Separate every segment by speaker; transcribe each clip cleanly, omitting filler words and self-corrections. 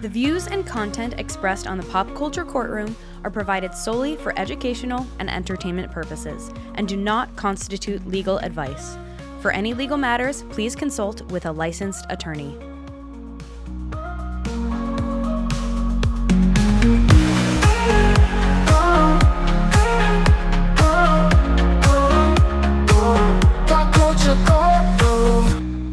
Speaker 1: The views and content expressed on the Pop Culture Courtroom are provided solely for educational and entertainment purposes and do not constitute legal advice. For any legal matters, please consult with a licensed attorney.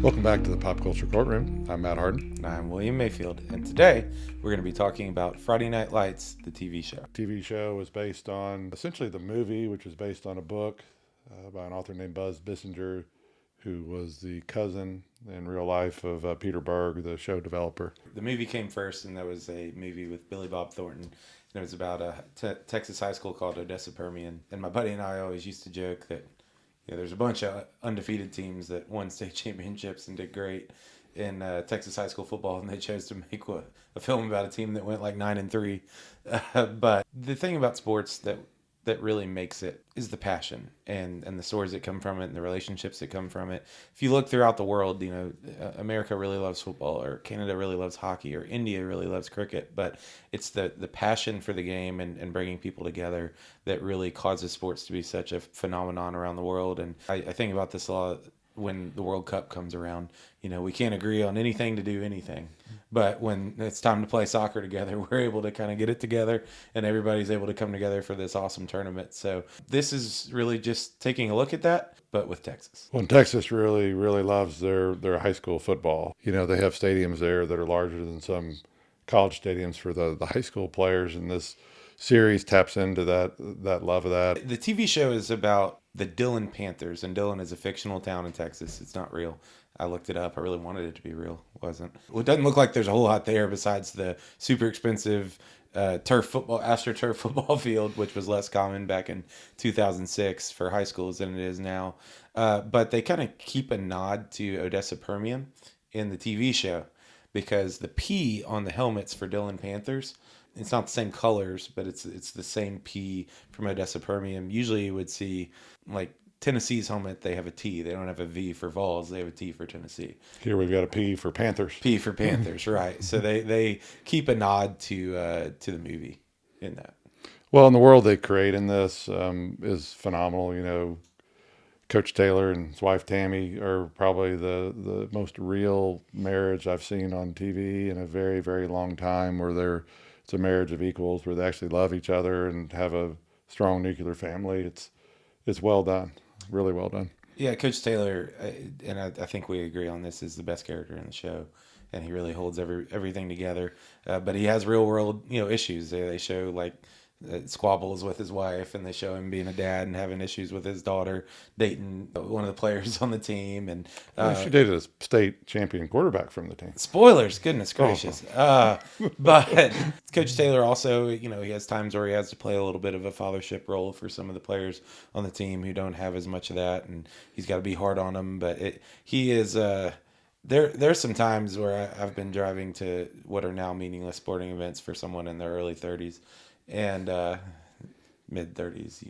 Speaker 2: Welcome back to the Pop Culture Courtroom. I'm Matt Hardin.
Speaker 3: And I'm William Mayfield. And today we're going to be talking about Friday Night Lights, the TV show.
Speaker 2: TV show was based on essentially the movie, which was based on a book by an author named Buzz Bissinger, who was the cousin in real life of Peter Berg, the show developer.
Speaker 3: The movie came first, and that was a movie with Billy Bob Thornton. And it was about a Texas high school called Odessa Permian. And my buddy and I always used to joke that there's a bunch of undefeated teams that won state championships and did great in Texas high school football, and they chose to make a film about a team that went like 9-3. But the thing about sports that really makes it is the passion and the stories that come from it and the relationships that come from it. If you look throughout the world, America really loves football, or Canada really loves hockey, or India really loves cricket, but it's the passion for the game and bringing people together that really causes sports to be such a phenomenon around the world. And I think about this a lot when the World Cup comes around. We can't agree on anything to do anything, but when it's time to play soccer together, we're able to kind of get it together, and everybody's able to come together for this awesome tournament. So this is really just taking a look at that, but with Texas.
Speaker 2: Well, Texas really, really loves their high school football. They have stadiums there that are larger than some college stadiums for the high school players, and this series taps into that love of that.
Speaker 3: The TV show is about the Dillon Panthers, and Dillon is a fictional town in Texas. It's not real. I looked it up. I really wanted it to be real. It wasn't. Well, it doesn't look like there's a whole lot there besides the super expensive AstroTurf football field, which was less common back in 2006 for high schools than it is now. But they kind of keep a nod to Odessa Permian in the TV show, because the P on the helmets for Dillon Panthers, it's not the same colors, but it's the same P from Odessa Permian. Usually you would see, like, Tennessee's helmet, they have a T. They don't have a V for Vols. They have a T for Tennessee.
Speaker 2: Here we've got a P for Panthers.
Speaker 3: P for Panthers, right. So they keep a nod to the movie in that.
Speaker 2: Well, and the world they create in this is phenomenal. Coach Taylor and his wife Tammy are probably the most real marriage I've seen on TV in a very, very long time, where it's a marriage of equals, where they actually love each other and have a strong nuclear family. It's well done. Really well done.
Speaker 3: Yeah, Coach Taylor, and I think we agree on this, is the best character in the show, and he really holds everything together. But he has real world issues. They show like squabbles with his wife, and they show him being a dad and having issues with his daughter dating one of the players on the team. And
Speaker 2: she dated a state champion quarterback from the team.
Speaker 3: Spoilers, goodness gracious. But Coach Taylor also, he has times where he has to play a little bit of a fathership role for some of the players on the team who don't have as much of that, and he's got to be hard on them. But he is there's some times where I've been driving to what are now meaningless sporting events for someone in their early 30s and mid 30s,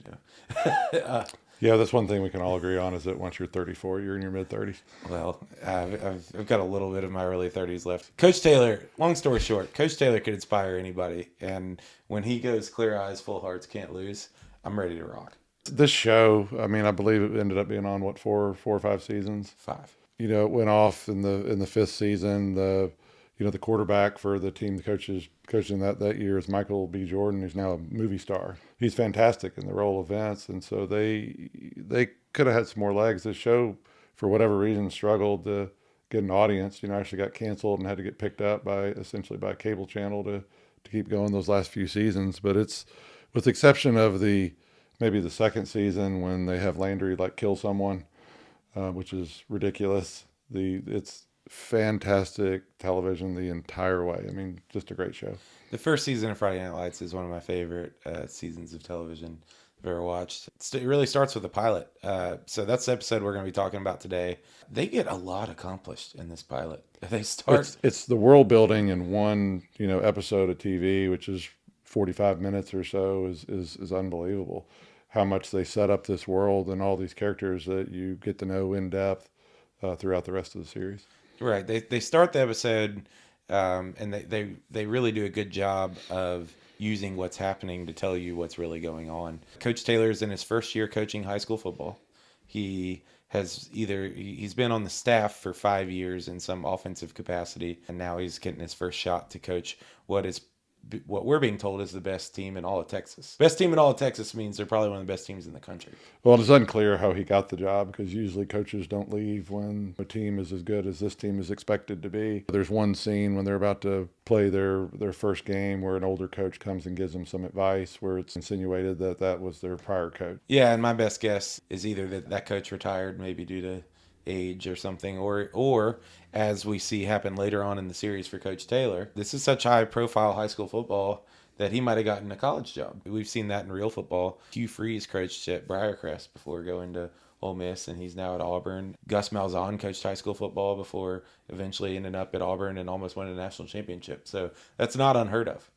Speaker 2: Yeah, that's one thing we can all agree on, is that once you're 34, you're in your mid 30s.
Speaker 3: Well, I've got a little bit of my early 30s left. Coach Taylor, long story short, Coach Taylor could inspire anybody, and when he goes clear eyes, full hearts, can't lose, I'm ready to rock.
Speaker 2: This show, I believe it ended up being on four or five seasons.
Speaker 3: 5.
Speaker 2: It went off in the fifth season. The quarterback for the team the coaching that year is Michael B. Jordan, who's now a movie star. He's fantastic in the role of Vince, and so they could have had some more legs. This show, for whatever reason, struggled to get an audience. Actually got canceled and had to get picked up by a cable channel to keep going those last few seasons. But it's, with the exception of maybe the second season when they have Landry kill someone, which is ridiculous. It's fantastic television the entire way. Just a great show.
Speaker 3: The first season of Friday Night Lights is one of my favorite seasons of television I've ever watched. It really starts with a pilot. So that's the episode we're going to be talking about today. They get a lot accomplished in this pilot. They start.
Speaker 2: It's the world building in one episode of TV, which is 45 minutes or so, is unbelievable. How much they set up this world and all these characters that you get to know in depth throughout the rest of the series.
Speaker 3: Right. They start the episode and they really do a good job of using what's happening to tell you what's really going on. Coach Taylor is in his first year coaching high school football. He's been on the staff for 5 years in some offensive capacity, and now he's getting his first shot to coach what we're being told is the best team in all of Texas. Best team in all of Texas means they're probably one of the best teams in the country.
Speaker 2: Well, it's unclear how he got the job because usually coaches don't leave when a team is as good as this team is expected to be. There's one scene when they're about to play their first game where an older coach comes and gives them some advice where it's insinuated that was their prior coach.
Speaker 3: Yeah, and my best guess is either that coach retired maybe due to age or something, or as we see happen later on in the series for Coach Taylor, this is such high profile high school football that he might have gotten a college job. We've seen that in real football. Hugh Freeze coached at Briarcrest before going to Ole Miss, and he's now at Auburn. Gus Malzahn coached high school football before eventually ending up at Auburn and almost winning a national championship. So that's not unheard of.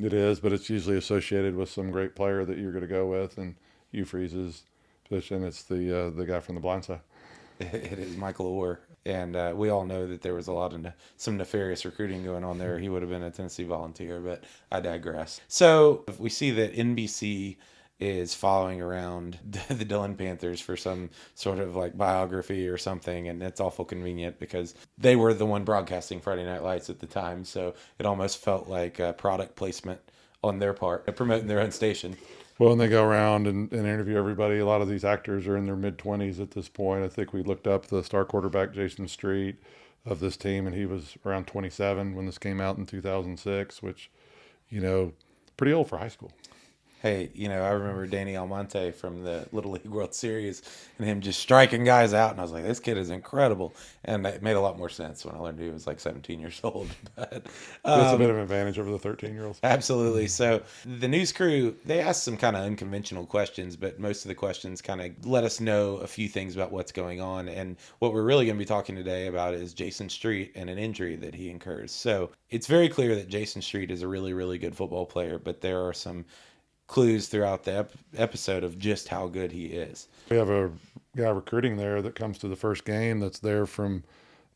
Speaker 2: It is, but it's usually associated with some great player that you're going to go with, and Hugh Freeze's position, it's the guy from The Blind Side.
Speaker 3: It is Michael Orr, and we all know that there was a lot of some nefarious recruiting going on there. He would have been a Tennessee Volunteer, but I digress. So we see that NBC is following around the Dillon Panthers for some sort of like biography or something, and it's awful convenient because they were the one broadcasting Friday Night Lights at the time, so it almost felt like a product placement on their part, promoting their own station.
Speaker 2: Well, and they go around and interview everybody. A lot of these actors are in their mid-20s at this point. I think we looked up the star quarterback, Jason Street, of this team, and he was around 27 when this came out in 2006, which, pretty old for high school.
Speaker 3: Hey, I remember Danny Almonte from the Little League World Series and him just striking guys out. And I was like, this kid is incredible. And it made a lot more sense when I learned he was like 17 years old. But
Speaker 2: That's a bit of an advantage over the 13-year-olds.
Speaker 3: Absolutely. So the news crew, they asked some kind of unconventional questions, but most of the questions kind of let us know a few things about what's going on. And what we're really going to be talking today about is Jason Street and an injury that he incurs. So it's very clear that Jason Street is a really, really good football player, but there are some clues throughout the episode of just how good he is.
Speaker 2: We have a guy recruiting there that comes to the first game that's there from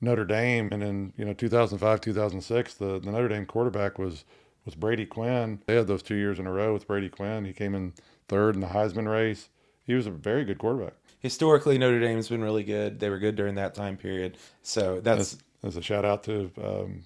Speaker 2: Notre Dame. And in 2005, 2006, the Notre Dame quarterback was Brady Quinn. They had those 2 years in a row with Brady Quinn. He came in third in the Heisman race. He was a very good quarterback.
Speaker 3: Historically, Notre Dame's been really good. They were good during that time period. So that's
Speaker 2: a shout out to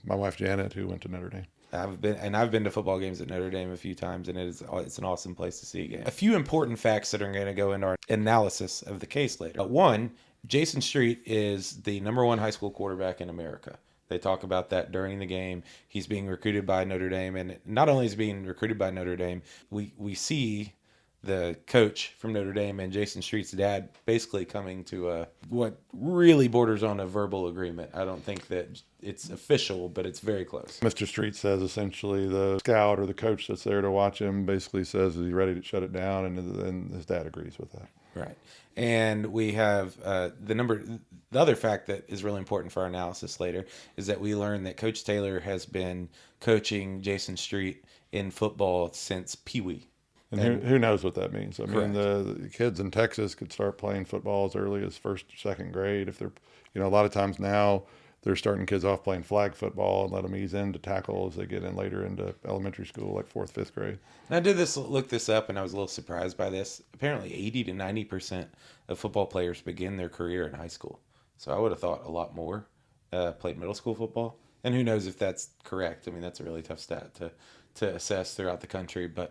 Speaker 2: my wife Janet, who went to Notre Dame.
Speaker 3: I've been to football games at Notre Dame a few times, and it's an awesome place to see a game. A few important facts that are going to go into our analysis of the case later. One, Jason Street is the number one high school quarterback in America. They talk about that during the game. He's being recruited by Notre Dame, and not only is he being recruited by Notre Dame, we see the coach from Notre Dame and Jason Street's dad basically coming to what really borders on a verbal agreement. I don't think that it's official, but it's very close.
Speaker 2: Mr. Street says essentially the scout or the coach that's there to watch him basically says, is he ready to shut it down? And his dad agrees with that.
Speaker 3: Right. And we have the other fact that is really important for our analysis later is that we learn that Coach Taylor has been coaching Jason Street in football since Pee Wee.
Speaker 2: And who knows what that means? I mean,
Speaker 3: Correct.
Speaker 2: the kids in Texas could start playing football as early as first or second grade. If they're, a lot of times now they're starting kids off playing flag football and let them ease into tackle as they get in later into elementary school, like fourth, fifth grade.
Speaker 3: And I did look this up, and I was a little surprised by this. Apparently, 80 to 90% of football players begin their career in high school. So I would have thought a lot more played middle school football. And who knows if that's correct? I mean, that's a really tough stat to assess throughout the country, but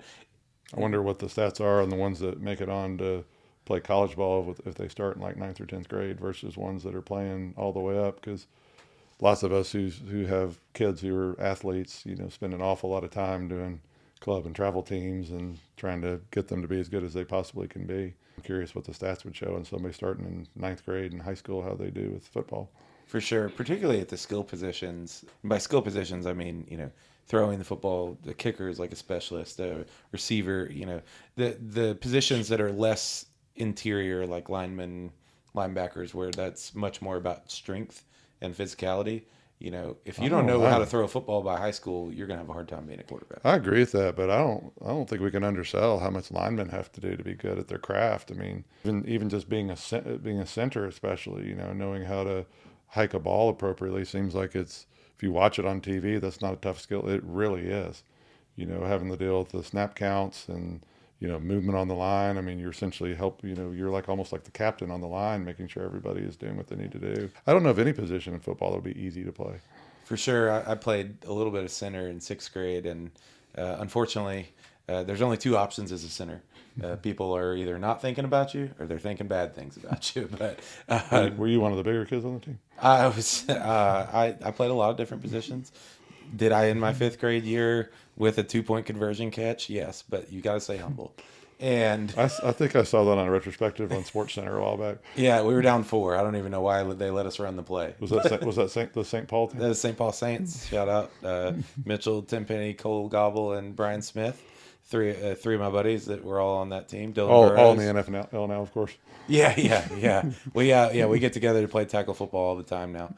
Speaker 2: I wonder what the stats are on the ones that make it on to play college ball if they start in like 9th or 10th grade versus ones that are playing all the way up. Because lots of us who have kids who are athletes, spend an awful lot of time doing club and travel teams and trying to get them to be as good as they possibly can be. I'm curious what the stats would show on somebody starting in 9th grade in high school, how they do with football.
Speaker 3: For sure, particularly at the skill positions. And by skill positions, I mean, throwing the football, the kicker is like a specialist, a receiver, the positions that are less interior, like linemen, linebackers, where that's much more about strength and physicality. If you don't know how to throw a football by high school, you're going to have a hard time being a quarterback.
Speaker 2: I agree with that, but I don't think we can undersell how much linemen have to do to be good at their craft. I mean, even just being a center, especially, knowing how to hike a ball appropriately seems like it's if you watch it on TV, that's not a tough skill. It really is. Having to deal with the snap counts and movement on the line. I mean, you're essentially you're like almost like the captain on the line, making sure everybody is doing what they need to do. I don't know of any position in football that would be easy to play.
Speaker 3: For sure. I played a little bit of center in 6th grade, and unfortunately, there's only 2 options as a center. People are either not thinking about you or they're thinking bad things about you. But
Speaker 2: were you one of the bigger kids on the team?
Speaker 3: I was. I played a lot of different positions. Did I, in my 5th grade year, with a 2-point conversion catch? Yes, but you got to stay humble. And
Speaker 2: I think I saw that on a retrospective on Sports Center a while back.
Speaker 3: Yeah, we were down 4. I don't even know why they let us run the play.
Speaker 2: Was that the St. Paul team?
Speaker 3: That was St. Paul Saints. Shout out Mitchell, Tenpenny, Cole Gobble, and Brian Smith. Three of my buddies that were all on that team. Dylan
Speaker 2: all in
Speaker 3: Burrows.
Speaker 2: the NFL now, of course.
Speaker 3: Yeah. We get together to play tackle football all the time now.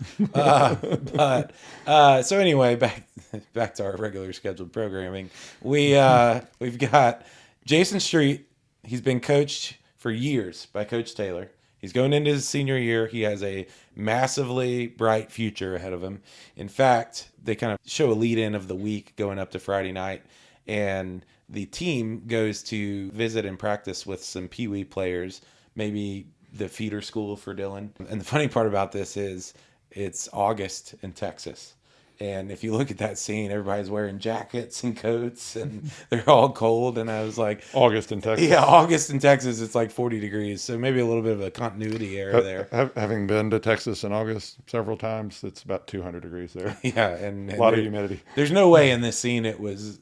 Speaker 3: So anyway, back to our regular scheduled programming. We've got Jason Street. He's been coached for years by Coach Taylor. He's going into his senior year. He has a massively bright future ahead of him. In fact, they kind of show a lead in of the week going up to Friday night, and the team goes to visit and practice with some Pee Wee players, maybe the feeder school for Dylan. And the funny part about this is it's August in Texas. And if you look at that scene, everybody's wearing jackets and coats, and they're all cold. And I was like,
Speaker 2: August in Texas.
Speaker 3: Yeah, August in Texas, it's like 40 degrees. So maybe a little bit of a continuity error there.
Speaker 2: Having been to Texas in August several times, it's about 200 degrees there.
Speaker 3: Yeah, and
Speaker 2: a lot of humidity.
Speaker 3: There's no way in this scene it was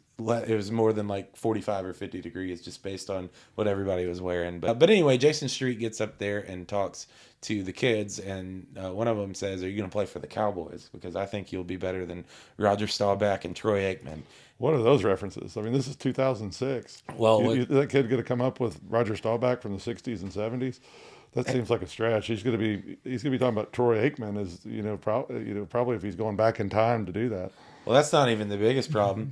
Speaker 3: more than like 45 or 50 degrees just based on what everybody was wearing. But anyway, Jason Street gets up there and talks to the kids, and one of them says, "Are you going to play for the Cowboys? Because I think you'll be better than Roger Staubach and Troy Aikman."
Speaker 2: What are those references? I mean, this is 2006.
Speaker 3: Well,
Speaker 2: that kid going to come up with Roger Staubach from the 60s and 70s? That seems like a stretch. He's going to be talking about Troy Aikman as probably if he's going back in time to do that.
Speaker 3: Well, that's not even the biggest problem.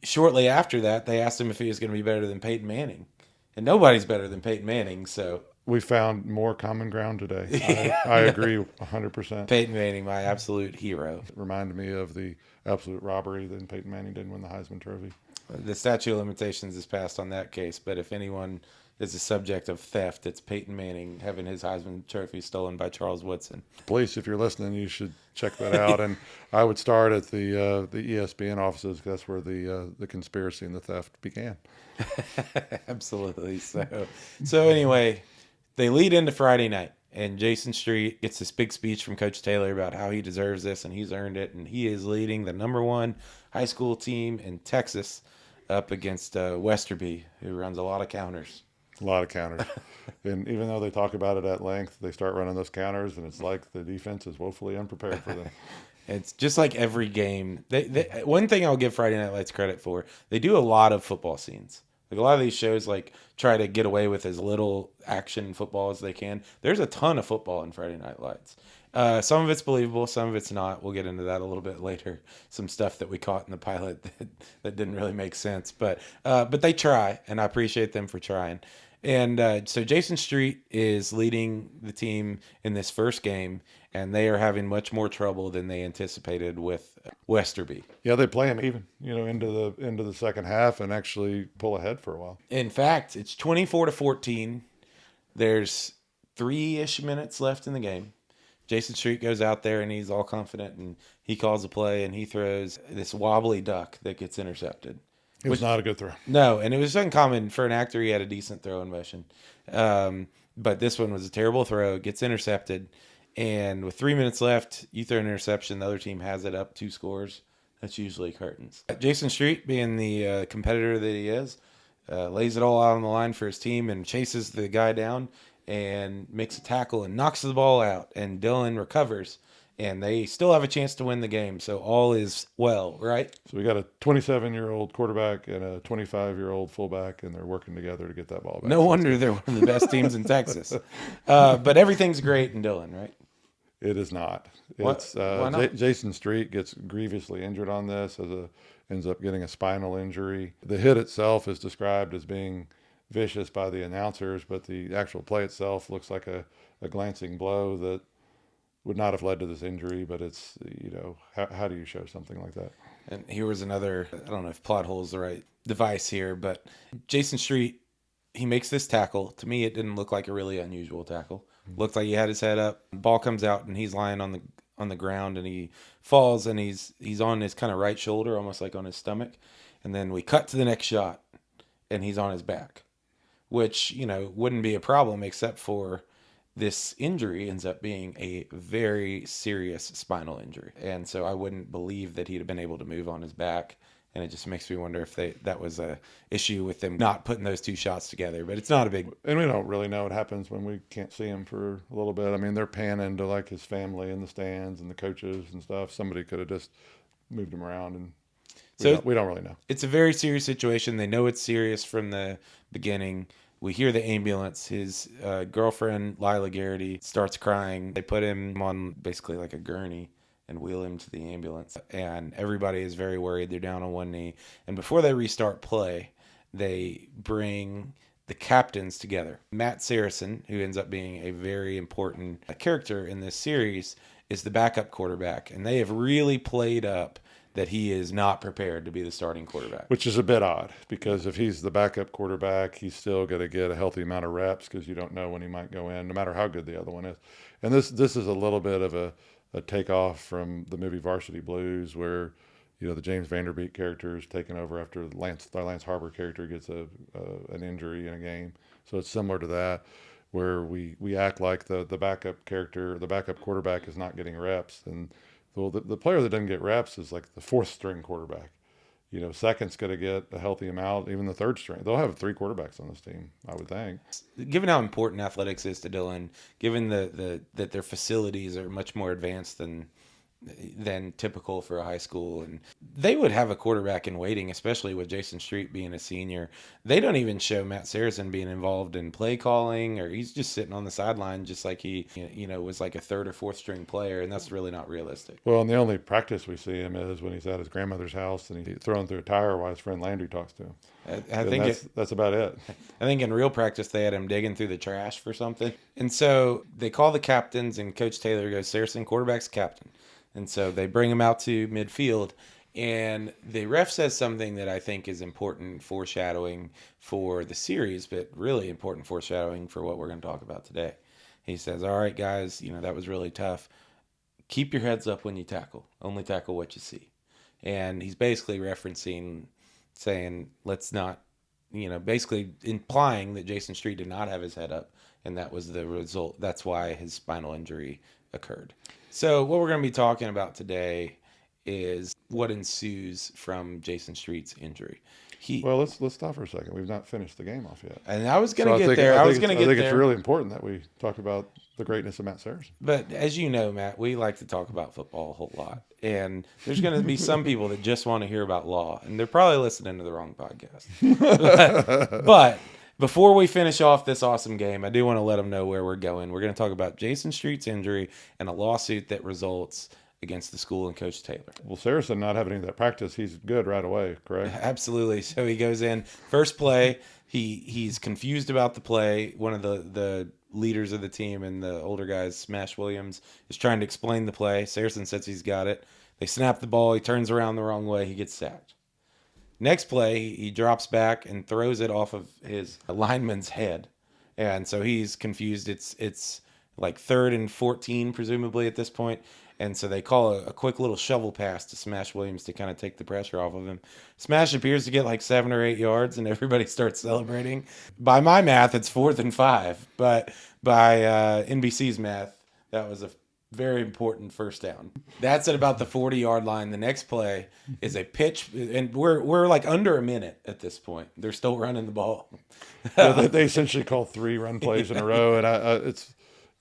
Speaker 3: Shortly after that, they asked him if he was going to be better than Peyton Manning, and nobody's better than Peyton Manning. So
Speaker 2: we found more common ground today. I agree 100%.
Speaker 3: Peyton Manning, my absolute hero.
Speaker 2: It reminded me of the absolute robbery that Peyton Manning didn't win the Heisman Trophy.
Speaker 3: The statute of limitations is passed on that case, but if anyone is the subject of theft, it's Peyton Manning having his Heisman Trophy stolen by Charles Woodson.
Speaker 2: Police, if you're listening, you should check that out. And I would start at the ESPN offices, because that's where the conspiracy and the theft began.
Speaker 3: Absolutely. So anyway, they lead into Friday night, and Jason Street gets this big speech from Coach Taylor about how he deserves this and he's earned it, and he is leading the #1 high school team in Texas up against Westerby, who runs a lot of counters.
Speaker 2: A lot of counters. And even though they talk about it at length, they start running those counters, and it's like the defense is woefully unprepared for them.
Speaker 3: It's just like every game. One thing I'll give Friday Night Lights credit for, they do a lot of football scenes. Like a lot of these shows try to get away with as little action football as they can. There's a ton of football in Friday Night Lights. Some of it's believable, some of it's not. We'll get into that a little bit later. Some stuff that we caught in the pilot that didn't really make sense. But they try, and I appreciate them for trying. And so Jason Street is leading the team in this first game, and they are having much more trouble than they anticipated with Westerby.
Speaker 2: Yeah, they play them even, into the second half and actually pull ahead for a while.
Speaker 3: In fact, it's 24-14. There's 3-ish minutes left in the game. Jason Street goes out there and he's all confident, and he calls a play and he throws this wobbly duck that gets intercepted.
Speaker 2: It was not a good throw.
Speaker 3: No, and it was uncommon for an actor. He had a decent throwing motion. But this one was a terrible throw. It gets intercepted. And with 3 minutes left, you throw an interception. The other team has it up 2 scores. That's usually curtains. Jason Street, being the competitor that he is, lays it all out on the line for his team and chases the guy down and makes a tackle and knocks the ball out. And Dylan recovers. And they still have a chance to win the game. So all is well, right?
Speaker 2: So we got a 27-year-old quarterback and a 25-year-old fullback, and they're working together to get that ball back.
Speaker 3: No wonder they're one of the best teams in Texas. But everything's great in Dillon, right?
Speaker 2: It is not.
Speaker 3: What? Why not?
Speaker 2: Jason Street gets grievously injured on this, ends up getting a spinal injury. The hit itself is described as being vicious by the announcers, but the actual play itself looks like a glancing blow that would not have led to this injury, but it's, how do you show something like that?
Speaker 3: And here was another, I don't know if plot hole is the right device here, but Jason Street, he makes this tackle. To me, it didn't look like a really unusual tackle. Looked like he had his head up. Ball comes out and he's lying on the ground and he falls and he's on his kind of right shoulder, almost like on his stomach. And then we cut to the next shot and he's on his back, which, wouldn't be a problem except for this injury ends up being a very serious spinal injury. And so I wouldn't believe that he'd have been able to move on his back. And it just makes me wonder if that was a issue with them not putting those two shots together. But it's not a big...
Speaker 2: And we don't really know what happens when we can't see him for a little bit. I mean, they're panning to like his family in the stands and the coaches and stuff. Somebody could have just moved him around, and we don't really know.
Speaker 3: It's a very serious situation. They know it's serious from the beginning. We hear the ambulance. His girlfriend, Lila Garrity, starts crying. They put him on basically like a gurney and wheel him to the ambulance. And everybody is very worried. They're down on one knee. And before they restart play, they bring the captains together. Matt Saracen, who ends up being a very important character in this series, is the backup quarterback. And they have really played up that he is not prepared to be the starting quarterback.
Speaker 2: Which is a bit odd, because if he's the backup quarterback, he's still going to get a healthy amount of reps, because you don't know when he might go in, no matter how good the other one is. And this is a little bit of a takeoff from the movie Varsity Blues, where the James Vanderbeek character is taken over after the Lance Harbor character gets an injury in a game. So it's similar to that, where we act like the backup character, the backup quarterback, is not getting reps. And well, the player that doesn't get reps is like the fourth string quarterback. Second's going to get a healthy amount, even the third string. They'll have 3 quarterbacks on this team, I would think.
Speaker 3: Given how important athletics is to Dillon, given that their facilities are much more advanced than typical for a high school, and they would have a quarterback in waiting, especially with Jason Street being a senior. They don't even show Matt Saracen being involved in play calling, or he's just sitting on the sideline just like he was like a third or fourth string player, and that's really not realistic.
Speaker 2: Well, and the only practice we see him is when he's at his grandmother's house and he's throwing through a tire while his friend Landry talks to him.
Speaker 3: I think
Speaker 2: that's about it.
Speaker 3: I think in real practice they had him digging through the trash for something. And so they call the captains, and Coach Taylor goes, Saracen, quarterback's captain. And so they bring him out to midfield, and the ref says something that I think is important foreshadowing for the series, but really important foreshadowing for what we're going to talk about today. He says, all right, guys, that was really tough. Keep your heads up when you tackle. Only tackle what you see. And he's basically saying, let's not, basically implying that Jason Street did not have his head up, and that was the result. That's why his spinal injury occurred. So what we're going to be talking about today is what ensues from Jason Street's injury.
Speaker 2: Well, let's stop for a second. We've not finished the game off yet.
Speaker 3: And I was going to get there. I think
Speaker 2: it's really important that we talk about the greatness of Matt Saracen.
Speaker 3: But as you know, Matt, we like to talk about football a whole lot. And there's going to be some people that just want to hear about law, and they're probably listening to the wrong podcast. But before we finish off this awesome game, I do want to let them know where we're going. We're going to talk about Jason Street's injury and a lawsuit that results against the school and Coach Taylor.
Speaker 2: Well, Saracen not having any of that practice, he's good right away, correct?
Speaker 3: Absolutely. So he goes in, first play, he's confused about the play. One of the leaders of the team and the older guys, Smash Williams, is trying to explain the play. Saracen says he's got it. They snap the ball. He turns around the wrong way. He gets sacked. Next play, he drops back and throws it off of his lineman's head. And so he's confused. It's like 3rd and 14, presumably, at this point. And so they call a quick little shovel pass to Smash Williams to kind of take the pressure off of him. Smash appears to get like 7 or 8 yards, and everybody starts celebrating. By my math, it's 4th and 5. But by NBC's math, that was a very important first down. That's at about the 40-yard line. The next play is a pitch, and we're like under a minute at this point. They're still running the ball.
Speaker 2: Yeah, they essentially call 3 run plays in a row, and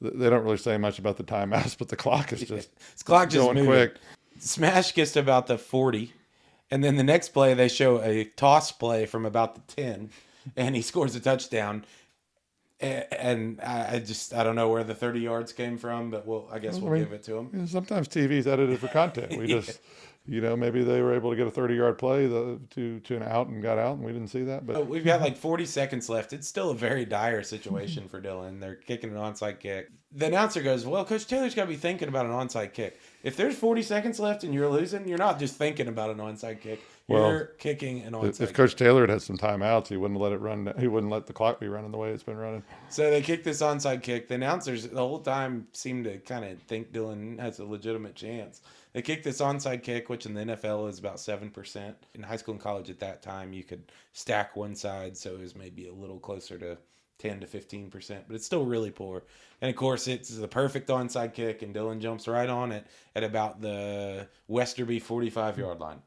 Speaker 2: they don't really say much about the timeouts, but the clock is just
Speaker 3: going
Speaker 2: moving quick.
Speaker 3: Smash gets to about the 40, and then the next play they show a toss play from about the 10, and he scores a touchdown. And I don't know where the 30 yards came from, but I guess we'll give it to him.
Speaker 2: Sometimes TV's edited for content. We just, maybe they were able to get a 30-yard play to an out and got out, and we didn't see that. But
Speaker 3: we've got like 40 seconds left. It's still a very dire situation for Dillon. They're kicking an onside kick. the announcer goes, well, Coach Taylor's got to be thinking about an onside kick. If there's 40 seconds left and you're losing, you're not just thinking about an onside kick. You're kicking an onside
Speaker 2: If Coach
Speaker 3: kick.
Speaker 2: Taylor had some timeouts, he wouldn't let it run. He wouldn't let the clock be running the way it's been running.
Speaker 3: So they kick this onside kick. The announcers the whole time seem to kind of think Dylan has a legitimate chance. They kick this onside kick, which in the NFL is about 7%. In high school and college at that time, you could stack one side, so it was maybe a little closer to 10 to 15%, but it's still really poor. And of course, it's the perfect onside kick, and Dylan jumps right on it at about the Westerby 45-yard line.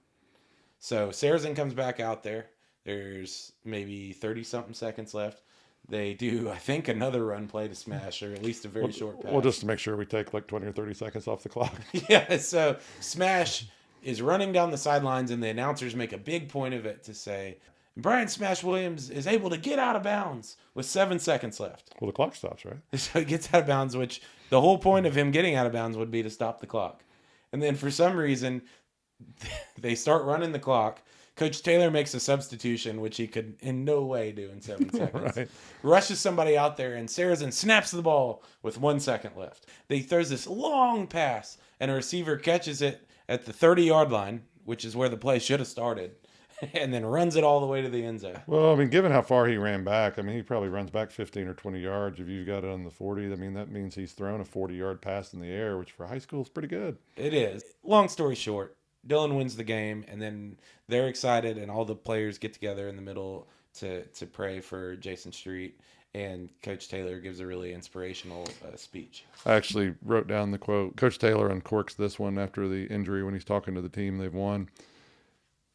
Speaker 3: So Saracen comes back out there. There's maybe 30-something seconds left. They do, I think, another run play to smash, or at least a very short pass.
Speaker 2: Well, just to make sure we take like 20 or 30 seconds off the clock.
Speaker 3: Yeah, so Smash is running down the sidelines, and the announcers make a big point of it to say, Brian Smash Williams is able to get out of bounds with 7 seconds left.
Speaker 2: Well, the clock stops, right?
Speaker 3: So he gets out of bounds, which the whole point of him getting out of bounds would be to stop the clock. And then for some reason, they start running the clock. Coach Taylor makes a substitution, which he could in no way do in 7 seconds.
Speaker 2: Right.
Speaker 3: Rushes somebody out there, and Saracen snaps the ball with 1 second left. He throws this long pass, and a receiver catches it at the 30-yard line, which is where the play should have started, and then runs it all the way to the end zone.
Speaker 2: Well, I mean, given how far he ran back, I mean, he probably runs back 15 or 20 yards. If you've got it on the 40, I mean, that means he's thrown a 40-yard pass in the air, which for high school is pretty good.
Speaker 3: It is. Long story short, Dylan wins the game, and then they're excited, and all the players get together in the middle to pray for Jason Street, and Coach Taylor gives a really inspirational speech.
Speaker 2: I actually wrote down the quote. Coach Taylor uncorks this one after the injury when he's talking to the team they've won.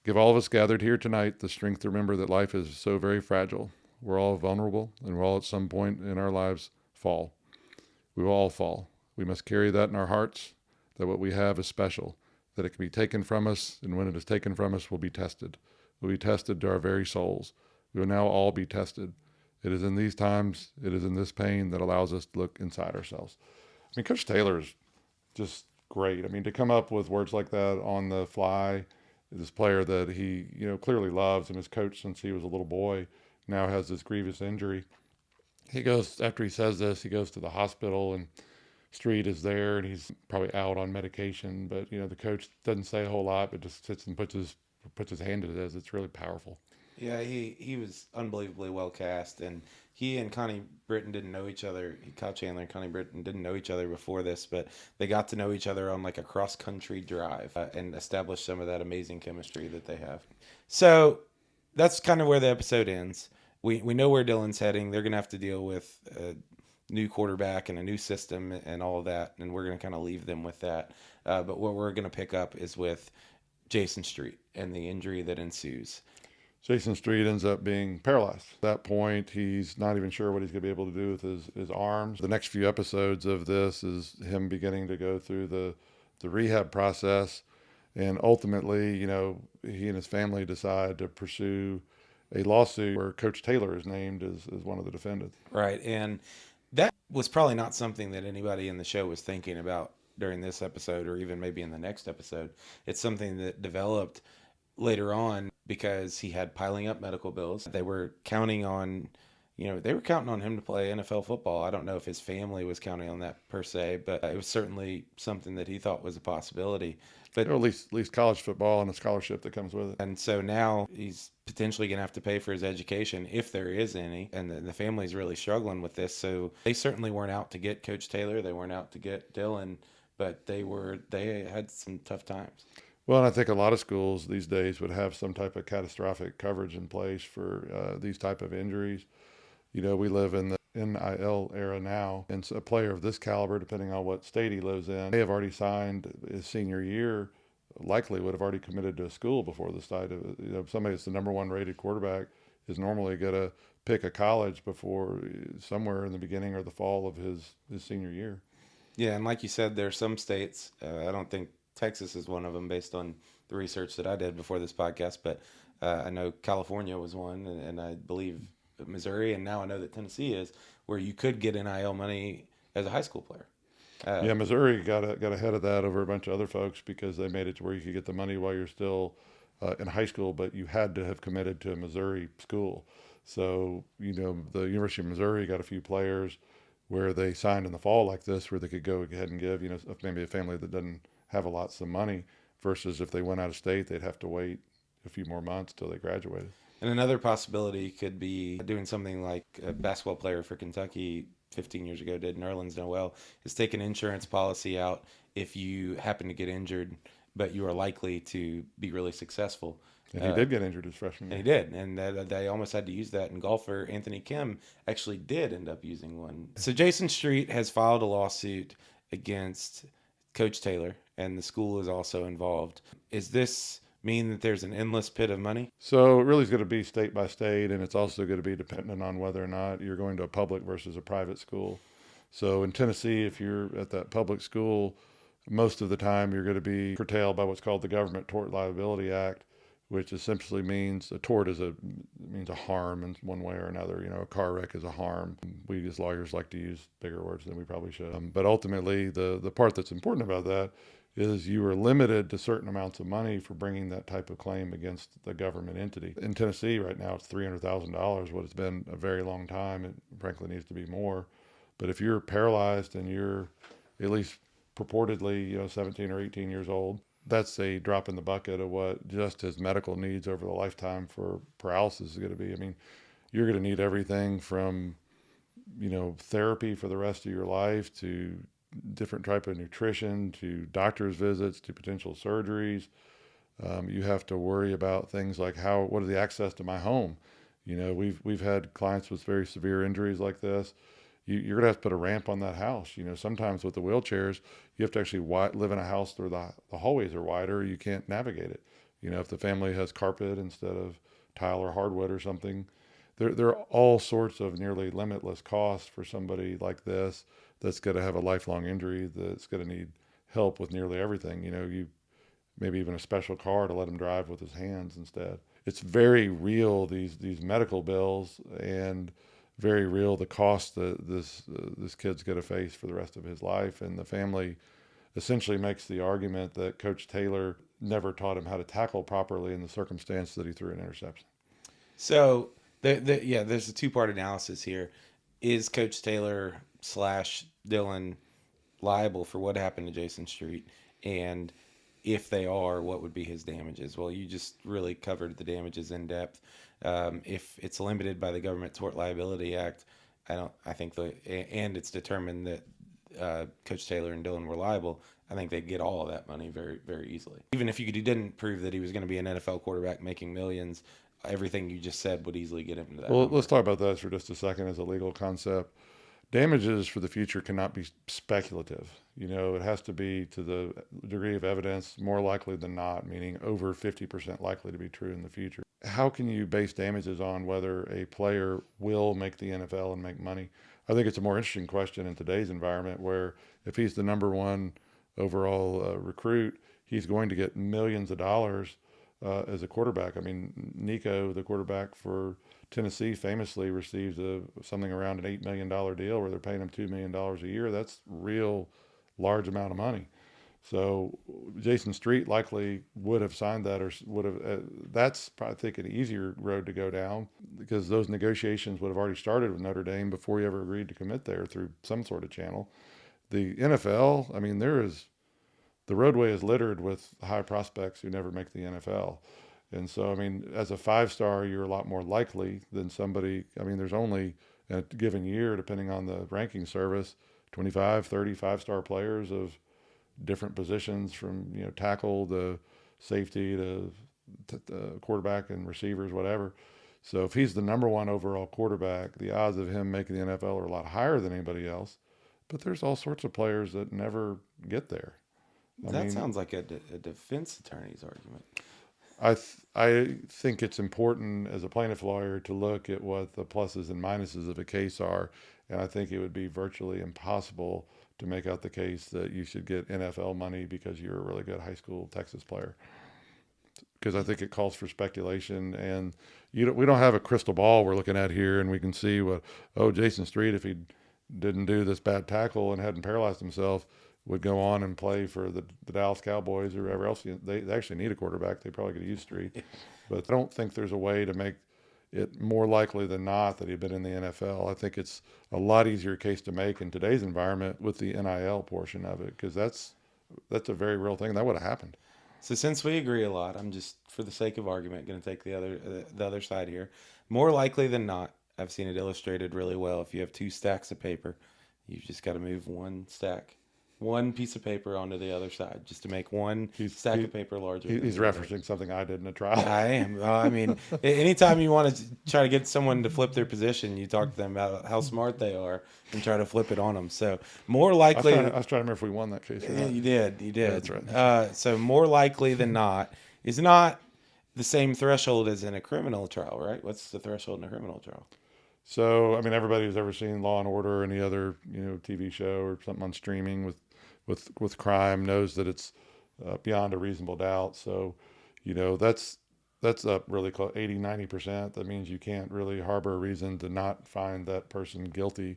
Speaker 2: Give all of us gathered here tonight the strength to remember that life is so very fragile. We're all vulnerable, and we're all at some point in our lives fall. We will all fall. We must carry that in our hearts, that what we have is special, that it can be taken from us, and when it is taken from us, we'll be tested. We'll be tested to our very souls. We will now all be tested. It is in these times, it is in this pain that allows us to look inside ourselves. I mean, Coach Taylor is just great. I mean, to come up with words like that on the fly, this player that he, clearly loves and has coached since he was a little boy, now has this grievous injury. He goes, after he says this, he goes to the hospital, and Street is there, and he's probably out on medication, but the coach doesn't say a whole lot, but just sits and puts his hand to this. It's really powerful.
Speaker 3: Yeah, he was unbelievably well cast, and he and Connie Britton didn't know each other. Kyle Chandler and Connie Britton didn't know each other before this, but they got to know each other on like a cross-country drive and established some of that amazing chemistry that they have. So that's kind of where the episode ends. We know where Dylan's heading. They're going to have to deal with a new quarterback and a new system and all of that, and we're going to kind of leave them with that. But what we're going to pick up is with Jason Street and the injury that ensues.
Speaker 2: Jason Street ends up being paralyzed. At that point, he's not even sure what he's going to be able to do with his arms. The next few episodes of this is him beginning to go through the rehab process. And ultimately, he and his family decide to pursue a lawsuit where Coach Taylor is named as one of the defendants.
Speaker 3: Right. And that was probably not something that anybody in the show was thinking about during this episode or even maybe in the next episode. It's something that developed later on because he had piling up medical bills. They were counting on, him to play NFL football. I don't know if his family was counting on that per se, but it was certainly something that he thought was a possibility. But
Speaker 2: or at least college football and a scholarship that comes with it.
Speaker 3: And so now he's potentially going to have to pay for his education if there is any. And the family's really struggling with this. So they certainly weren't out to get Coach Taylor. They weren't out to get Dylan, but they had some tough times.
Speaker 2: Well, and I think a lot of schools these days would have some type of catastrophic coverage in place for these type of injuries. We live in the NIL era now, and so a player of this caliber, depending on what state he lives in, may have already signed his senior year, likely would have already committed to a school before the start of it. Somebody that's the number one rated quarterback is normally going to pick a college before somewhere in the beginning or the fall of his senior year.
Speaker 3: Yeah, and like you said, there are some states, I don't think Texas is one of them based on the research that I did before this podcast, but I know California was one, and I believe Missouri, and now I know that Tennessee is, where you could get NIL money as a high school player.
Speaker 2: Yeah, Missouri got ahead of that over a bunch of other folks because they made it to where you could get the money while you're still in high school, but you had to have committed to a Missouri school. So, the University of Missouri got a few players. where they signed in the fall like this, where they could go ahead and give, maybe a family that doesn't have a lot of money, versus if they went out of state, they'd have to wait a few more months till they graduated.
Speaker 3: And another possibility could be doing something like a basketball player for Kentucky 15 years ago did, Nerlens Noel, is take an insurance policy out if you happen to get injured, but you are likely to be really successful.
Speaker 2: And he did get injured his freshman
Speaker 3: And
Speaker 2: year.
Speaker 3: he did, and they almost had to use that. And golfer Anthony Kim actually did end up using one. So Jason Street has filed a lawsuit against Coach Taylor, and the school is also involved. Is this mean that there's an endless pit of money?
Speaker 2: So it really is going to be state by state, and it's also going to be dependent on whether or not you're going to a public versus a private school. So in Tennessee, if you're at that public school, most of the time you're going to be curtailed by what's called the Government Tort Liability Act, which essentially means a tort means a harm in one way or another. A car wreck is a harm. We as lawyers like to use bigger words than we probably should. But ultimately, the part that's important about that is you are limited to certain amounts of money for bringing that type of claim against the government entity. In Tennessee right now, it's $300,000, what it's been a very long time. It frankly needs to be more. But if you're paralyzed and you're at least purportedly, 17 or 18 years old, that's a drop in the bucket of what just his medical needs over the lifetime for paralysis is going to be. I mean, you're going to need everything from, therapy for the rest of your life to different type of nutrition to doctor's visits to potential surgeries. You have to worry about things like what is the access to my home? We've had clients with very severe injuries like this. You're gonna have to put a ramp on that house. Sometimes with the wheelchairs, you have to actually live in a house where the hallways are wider. You can't navigate it. If the family has carpet instead of tile or hardwood or something, there are all sorts of nearly limitless costs for somebody like this that's going to have a lifelong injury that's going to need help with nearly everything. You maybe even a special car to let him drive with his hands instead. It's very real, these medical bills, and very real the cost that this kid's going to face for the rest of his life. And the family essentially makes the argument that Coach Taylor never taught him how to tackle properly in the circumstance that he threw an interception.
Speaker 3: So there's a two-part analysis here. Is Coach Taylor / Dylan liable for what happened to Jason Street? And if they are, what would be his damages? Well, you just really covered the damages in depth. If it's limited by the Government Tort Liability Act, and it's determined that Coach Taylor and Dylan were liable, I think they'd get all of that money very, very easily. Even if you didn't prove that he was going to be an NFL quarterback making millions, everything you just said would easily get him to that.
Speaker 2: Well,
Speaker 3: number.
Speaker 2: let's talk about that for just a second as a legal concept. Damages for the future cannot be speculative. It has to be to the degree of evidence more likely than not, meaning over 50% likely to be true in the future. How can you base damages on whether a player will make the NFL and make money? I think it's a more interesting question in today's environment, where if he's the number one overall recruit, he's going to get millions of dollars as a quarterback. I mean, Nico, the quarterback for Tennessee, famously received something around an $8 million deal where they're paying him $2 million a year. That's real large amount of money. So Jason Street likely would have signed that, or would have. That's probably, I think, an easier road to go down, because those negotiations would have already started with Notre Dame before he ever agreed to commit there through some sort of channel. The NFL, I mean, the roadway is littered with high prospects who never make the NFL. And so, I mean, as a 5-star, you're a lot more likely than somebody. I mean, there's only in a given year, depending on the ranking service, 25, 30 5-star players of different positions, from tackle to safety to quarterback and receivers, whatever. So if he's the number one overall quarterback, the odds of him making the NFL are a lot higher than anybody else. But there's all sorts of players that never get there.
Speaker 3: That sounds like a defense attorney's argument.
Speaker 2: I think it's important as a plaintiff lawyer to look at what the pluses and minuses of a case are, and I think it would be virtually impossible to make out the case that you should get NFL money because you're a really good high school Texas player. Because I think it calls for speculation, and we don't have a crystal ball we're looking at here, and we can see Jason Street, if he didn't do this bad tackle and hadn't paralyzed himself, would go on and play for the Dallas Cowboys or whoever else. They actually need a quarterback. They probably could use Street. But I don't think there's a way to make it more likely than not that he'd been in the NFL. I think it's a lot easier case to make in today's environment with the NIL portion of it, because that's a very real thing. That would have happened.
Speaker 3: So since we agree a lot, I'm just, for the sake of argument, going to take the other side here. More likely than not, I've seen it illustrated really well. If you have two stacks of paper, you've just got to move one piece of paper onto the other side, just to make one stack of paper larger.
Speaker 2: He's referencing something I did in a trial.
Speaker 3: I am. I mean, anytime you want to try to get someone to flip their position, you talk to them about how smart they are and try to flip it on them. So more likely,
Speaker 2: I was trying to remember if we won that case or not.
Speaker 3: You did.
Speaker 2: Yeah, that's right.
Speaker 3: So more likely than not is not the same threshold as in a criminal trial, right? What's the threshold in a criminal trial?
Speaker 2: So, I mean, everybody who's ever seen Law and Order or any other, TV show or something on streaming with crime knows that it's beyond a reasonable doubt. So, that's up really close, 80-90%. That means you can't really harbor a reason to not find that person guilty.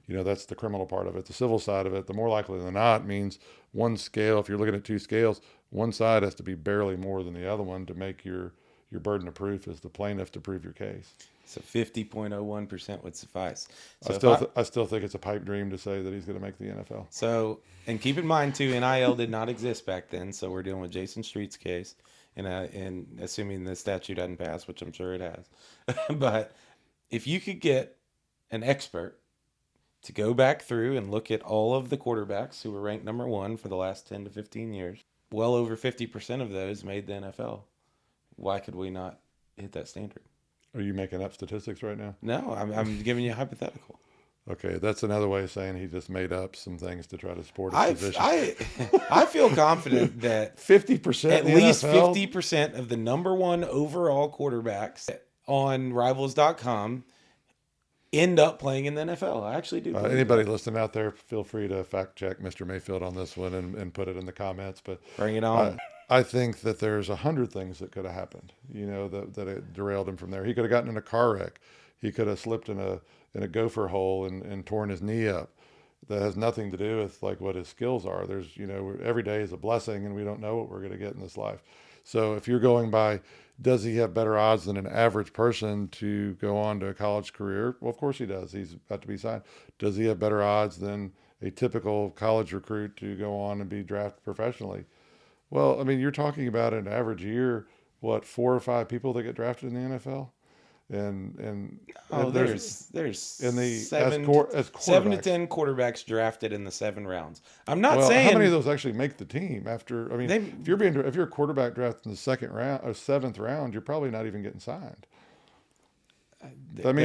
Speaker 2: That's the criminal part of it. The civil side of it, the more likely than not, means one scale. If you're looking at two scales, one side has to be barely more than the other one to make your burden of proof as the plaintiff to prove your case.
Speaker 3: So 50.01% would suffice. So
Speaker 2: I still think it's a pipe dream to say that he's going to make the NFL.
Speaker 3: So, and keep in mind too, NIL did not exist back then. So we're dealing with Jason Street's case, and assuming the statute hadn't passed, which I'm sure it has. But if you could get an expert to go back through and look at all of the quarterbacks who were ranked number one for the last 10 to 15 years, well over 50% of those made the NFL. Why could we not hit that standard?
Speaker 2: Are you making up statistics right now?
Speaker 3: No, I'm giving you a hypothetical.
Speaker 2: Okay, that's another way of saying he just made up some things to try to support his position.
Speaker 3: I feel confident that
Speaker 2: 50%,
Speaker 3: at least 50% of the number one overall quarterbacks on Rivals.com end up playing in the NFL. I actually do.
Speaker 2: Anybody listening out there, feel free to fact check Mr. Mayfield on this one and put it in the comments. But
Speaker 3: bring it on.
Speaker 2: I think that there's 100 things that could have happened, that it derailed him from there. He could have gotten in a car wreck. He could have slipped in a gopher hole and torn his knee up. That has nothing to do with like what his skills are. There's, every day is a blessing and we don't know what we're going to get in this life. So if you're going by, does he have better odds than an average person to go on to a college career? Well, of course he does. He's about to be signed. Does he have better odds than a typical college recruit to go on and be drafted professionally? Well, I mean, you're talking about an average year, 4 or 5 people that get drafted in the NFL? And
Speaker 3: there's
Speaker 2: in the
Speaker 3: seven to 10 quarterbacks drafted in the 7 rounds. I'm not saying
Speaker 2: how many of those actually make the team after. I mean, if you're a quarterback drafted in the 2nd round or 7th round, you're probably not even getting signed. That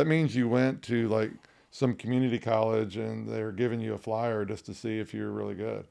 Speaker 2: means you went to like some community college and they're giving you a flyer just to see if you're really good.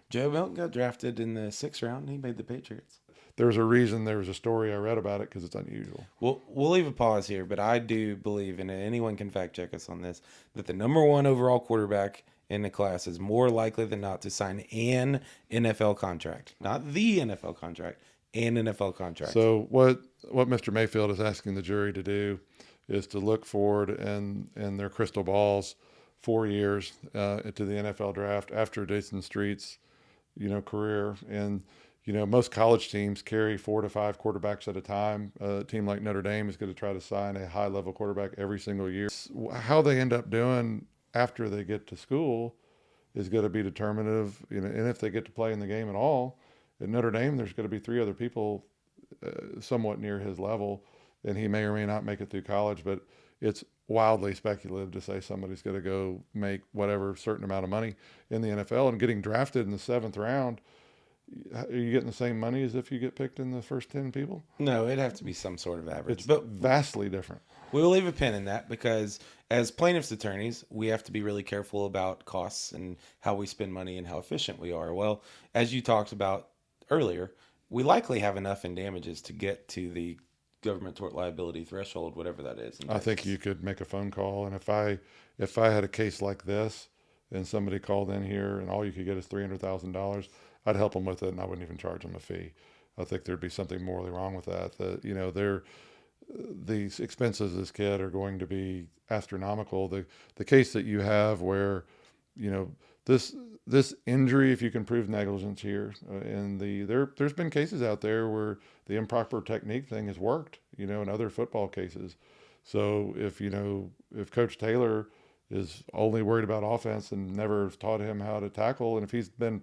Speaker 3: Joe Milton got drafted in the 6th round and he made the Patriots.
Speaker 2: There's a reason. There was a story I read about it because it's unusual.
Speaker 3: We'll leave a pause here, but I do believe, and anyone can fact check us on this, that the number one overall quarterback in the class is more likely than not to sign an NFL contract. Not the NFL contract, an NFL contract.
Speaker 2: So what Mr. Mayfield is asking the jury to do is to look forward in their crystal balls 4 years into the NFL draft after Jason Street's career. And most college teams carry 4 to 5 quarterbacks at a time. A team like Notre Dame is going to try to sign a high-level quarterback every single year. How they end up doing after they get to school is going to be determinative, and if they get to play in the game at all. At Notre Dame, there's going to be 3 other people somewhat near his level, and he may or may not make it through college, but it's wildly speculative to say somebody's going to go make whatever certain amount of money in the NFL. And getting drafted in the 7th round, are you getting the same money as if you get picked in the first 10 people?
Speaker 3: No, it'd have to be some sort of average.
Speaker 2: It's vastly different.
Speaker 3: We'll leave a pin in that because as plaintiffs' attorneys, we have to be really careful about costs and how we spend money and how efficient we are. Well, as you talked about earlier, we likely have enough in damages to get to the government tort liability threshold, whatever that is.
Speaker 2: I think you could make a phone call, and if I had a case like this and somebody called in here and all you could get is $300,000, I'd help them with it and I wouldn't even charge them a fee. I think there'd be something morally wrong with that. These expenses of this kid are going to be astronomical. The case that you have where this this injury, if you can prove negligence here, and there's been cases out there where the improper technique thing has worked, in other football cases. So if Coach Taylor is only worried about offense and never taught him how to tackle, and if he's been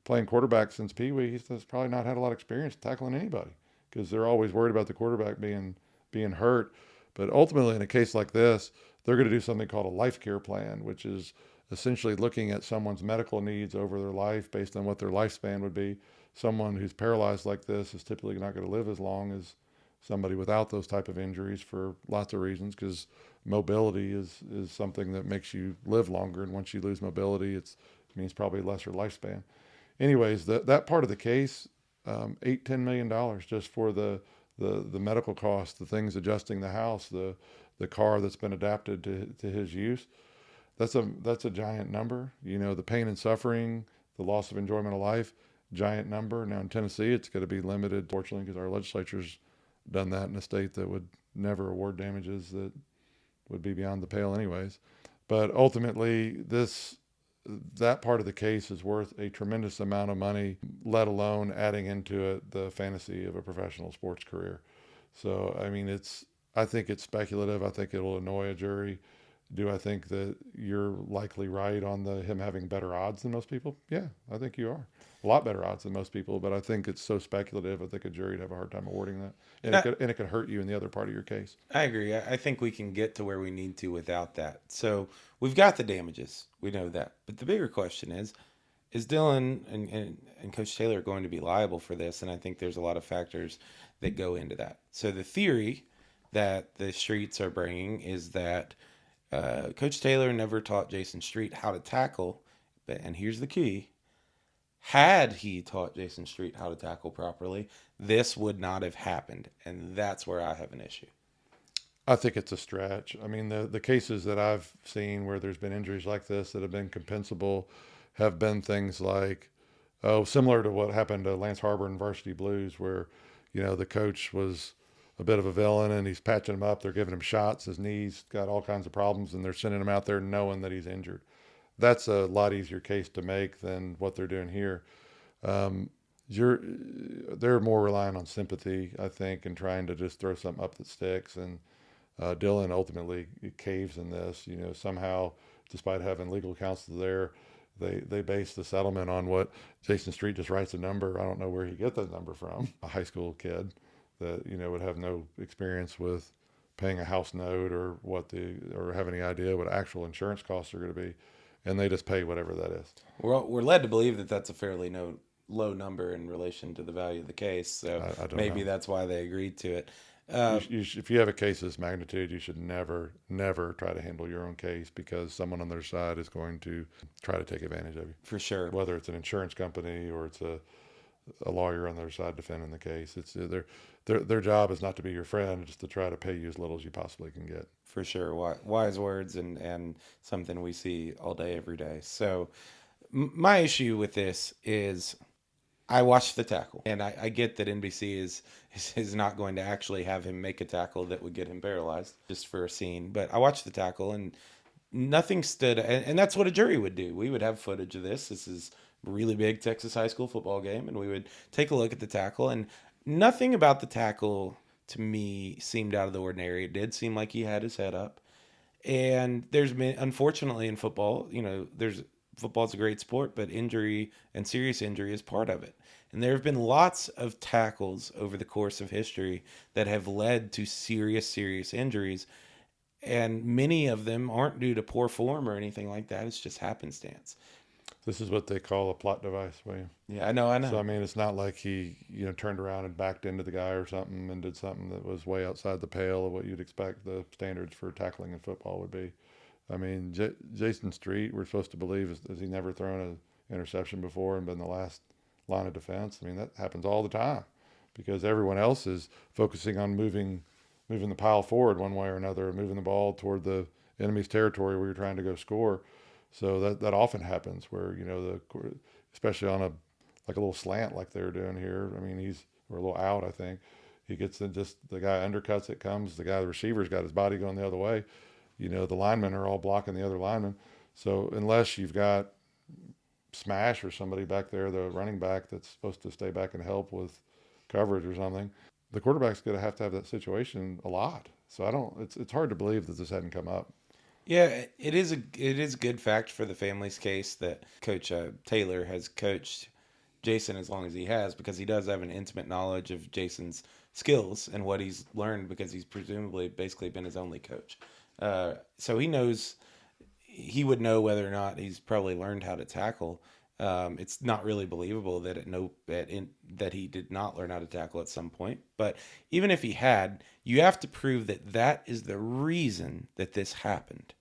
Speaker 2: playing quarterback since Pee Wee, he's probably not had a lot of experience tackling anybody because they're always worried about the quarterback being hurt. But ultimately, in a case like this, they're going to do something called a life care plan, which is essentially looking at someone's medical needs over their life based on what their lifespan would be. Someone who's paralyzed like this is typically not going to live as long as somebody without those type of injuries for lots of reasons, because mobility is something that makes you live longer, and once you lose mobility, it means probably lesser lifespan. Anyways, that part of the case, $8-10 million just for the medical costs, the things adjusting the house, the car that's been adapted to his use. That's a giant number. The pain and suffering, the loss of enjoyment of life, giant number. Now in Tennessee, it's going to be limited, fortunately, because our legislature's done that in a state that would never award damages that would be beyond the pale anyways. But ultimately, that part of the case is worth a tremendous amount of money, let alone adding into it the fantasy of a professional sports career. So, I mean, I think it's speculative. I think it'll annoy a jury. Do I think that you're likely right on him having better odds than most people? Yeah, I think you are. A lot better odds than most people, but I think it's so speculative. I think a jury would have a hard time awarding that. And it could hurt you in the other part of your case.
Speaker 3: I agree. I think we can get to where we need to without that. So we've got the damages. We know that. But the bigger question is Dylan and Coach Taylor going to be liable for this? And I think there's a lot of factors that go into that. So the theory that the streets are bringing is that Coach Taylor never taught Jason Street how to tackle, and here's the key. Had he taught Jason Street how to tackle properly, this would not have happened, and that's where I have an issue.
Speaker 2: I think it's a stretch. I mean, the cases that I've seen where there's been injuries like this that have been compensable have been things like, similar to what happened to Lance Harbor in Varsity Blues, where, the coach was a bit of a villain and he's patching him up. They're giving him shots. His knee's got all kinds of problems, and they're sending him out there knowing that he's injured. That's a lot easier case to make than what they're doing here. They're more relying on sympathy, I think, and trying to just throw something up that sticks. And Dylan ultimately caves in this. Somehow, despite having legal counsel there, they base the settlement on what Jason Street just writes a number. I don't know where he get that number from. A high school kid that would have no experience with paying a house note or or have any idea what actual insurance costs are going to be, and they just pay whatever that is.
Speaker 3: We're led to believe that that's a fairly low number in relation to the value of the case, so
Speaker 2: I don't
Speaker 3: maybe
Speaker 2: know.
Speaker 3: that's why they agreed to it.
Speaker 2: If you have a case of this magnitude, you should never try to handle your own case, because someone on their side is going to try to take advantage of you.
Speaker 3: For sure.
Speaker 2: Whether it's an insurance company or it's a lawyer on their side defending the case, it's their job is not to be your friend, just to try to pay you as little as you possibly can get.
Speaker 3: For sure. Wise words and something we see all day, every day. So my issue with this is I watched the tackle, and I get that NBC is not going to actually have him make a tackle that would get him paralyzed just for a scene. But I watched the tackle, and nothing stood, and that's what a jury would do. We would have footage of this. This is a really big Texas high school football game, and we would take a look at the tackle, and nothing about the tackle to me seemed out of the ordinary. It did seem like he had his head up. And there's been, unfortunately, in football, football's a great sport, but injury and serious injury is part of it. And there have been lots of tackles over the course of history that have led to serious injuries. And many of them aren't due to poor form or anything like that. It's just happenstance.
Speaker 2: This is what they call a plot device, William.
Speaker 3: Yeah, I know.
Speaker 2: So, I mean, it's not like he, turned around and backed into the guy or something and did something that was way outside the pale of what you'd expect the standards for tackling in football would be. I mean, Jason Street, we're supposed to believe, has he never thrown an interception before and been the last line of defense? I mean, that happens all the time because everyone else is focusing on moving the pile forward one way or another, moving the ball toward the enemy's territory where you're trying to go score. So that often happens where, especially on a little slant like they're doing here. I mean, or a little out, I think. He gets in, just the guy undercuts it, the receiver's got his body going the other way. The linemen are all blocking the other linemen. So unless you've got smash or somebody back there, the running back that's supposed to stay back and help with coverage or something, the quarterback's going to have that situation a lot. So I don't. It's hard to believe that this hadn't come up.
Speaker 3: Yeah, it is a good fact for the family's case that Coach Taylor has coached Jason as long as he has, because he does have an intimate knowledge of Jason's skills and what he's learned, because he's presumably basically been his only coach. So he would know whether or not he's probably learned how to tackle. It's not really believable that he did not learn how to tackle at some point. But even if he had, you have to prove that that is the reason that this happened.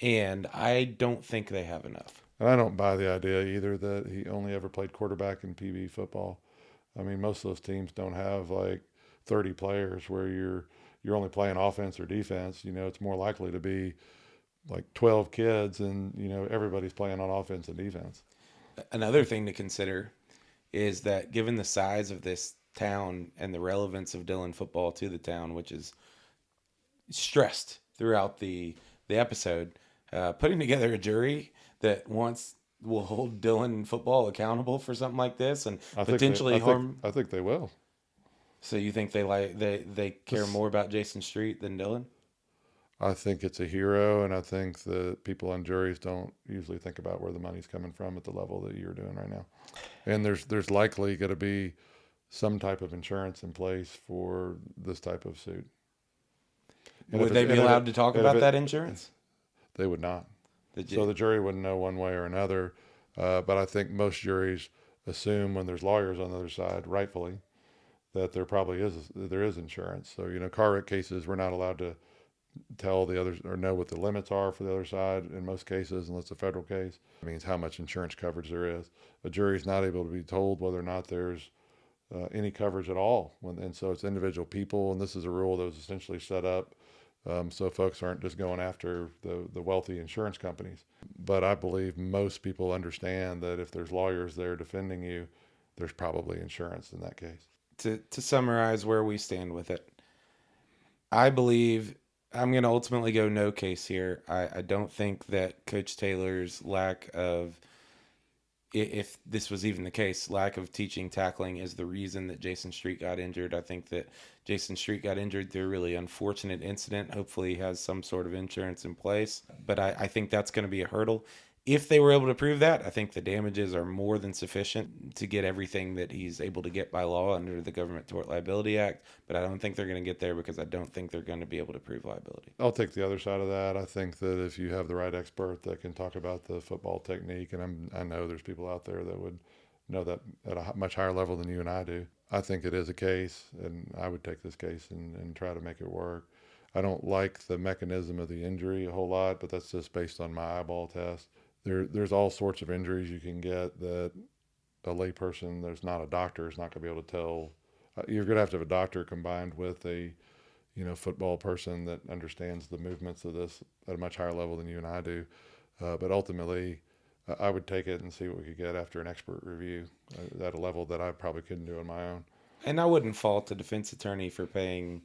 Speaker 3: And I don't think they have enough.
Speaker 2: And I don't buy the idea either that he only ever played quarterback in PB football. I mean, most of those teams don't have like 30 players where you're only playing offense or defense. It's more likely to be like 12 kids and, everybody's playing on offense and defense.
Speaker 3: Another thing to consider is that given the size of this town and the relevance of Dillon football to the town, which is stressed throughout the episode, putting together a jury that will hold Dillon football accountable for something like this and potentially harm.
Speaker 2: I think they will.
Speaker 3: So you think they care more about Jason Street than Dillon?
Speaker 2: I think it's a hero, and I think that people on juries don't usually think about where the money's coming from at the level that you're doing right now. And there's likely going to be some type of insurance in place for this type of suit.
Speaker 3: Would they be allowed to talk about that insurance?
Speaker 2: They would not. So the jury wouldn't know one way or another. But I think most juries assume when there's lawyers on the other side, rightfully, that there is insurance. So, car wreck cases, we're not allowed to tell the others or know what the limits are for the other side in most cases, unless it's a federal case. It means how much insurance coverage there is. A jury's not able to be told whether or not there's any coverage at all. And so it's individual people, and this is a rule that was essentially set up so folks aren't just going after the wealthy insurance companies. But I believe most people understand that if there's lawyers there defending you, there's probably insurance in that case.
Speaker 3: To summarize where we stand with it, I believe I'm going to ultimately go no case here. I don't think that Coach Taylor's lack of, if this was even the case, lack of teaching tackling is the reason that Jason Street got injured. I think that Jason Street got injured through a really unfortunate incident. Hopefully he has some sort of insurance in place. But I think that's going to be a hurdle. If they were able to prove that, I think the damages are more than sufficient to get everything that he's able to get by law under the Government Tort Liability Act. But I don't think they're going to get there because I don't think they're going to be able to prove liability.
Speaker 2: I'll take the other side of that. I think that if you have the right expert that can talk about the football technique, and I know there's people out there that would know that at a much higher level than you and I do, I think it is a case, and I would take this case and try to make it work. I don't like the mechanism of the injury a whole lot, but that's just based on my eyeball test. There's all sorts of injuries you can get that a layperson, there's not a doctor, is not going to be able to tell. You're going to have a doctor combined with a football person that understands the movements of this at a much higher level than you and I do. But ultimately, I would take it and see what we could get after an expert review at a level that I probably couldn't do on my own.
Speaker 3: And I wouldn't fault the defense attorney for paying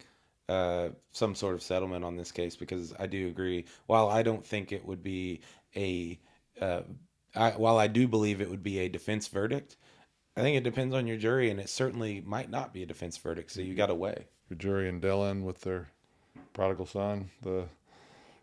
Speaker 3: some sort of settlement on this case, because I do agree. While I don't think it would be while I do believe it would be a defense verdict, I think it depends on your jury, and it certainly might not be a defense verdict. So you got to weigh.
Speaker 2: Your jury in Dillon with their prodigal son,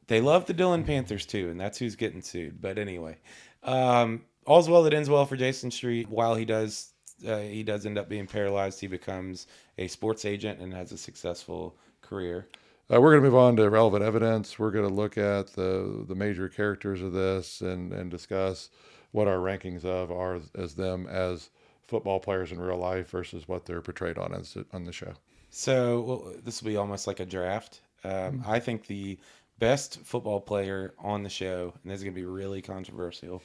Speaker 3: they love the Dillon Panthers too, and that's who's getting sued. But anyway, all's well that ends well for Jason Street. While he does end up being paralyzed, he becomes a sports agent and has a successful career.
Speaker 2: We're going to move on to relevant evidence. We're going to look at the major characters of this and discuss what our rankings of are as them as football players in real life versus what they're portrayed on the show.
Speaker 3: So this will be almost like a draft. I think the best football player on the show, and this is going to be really controversial,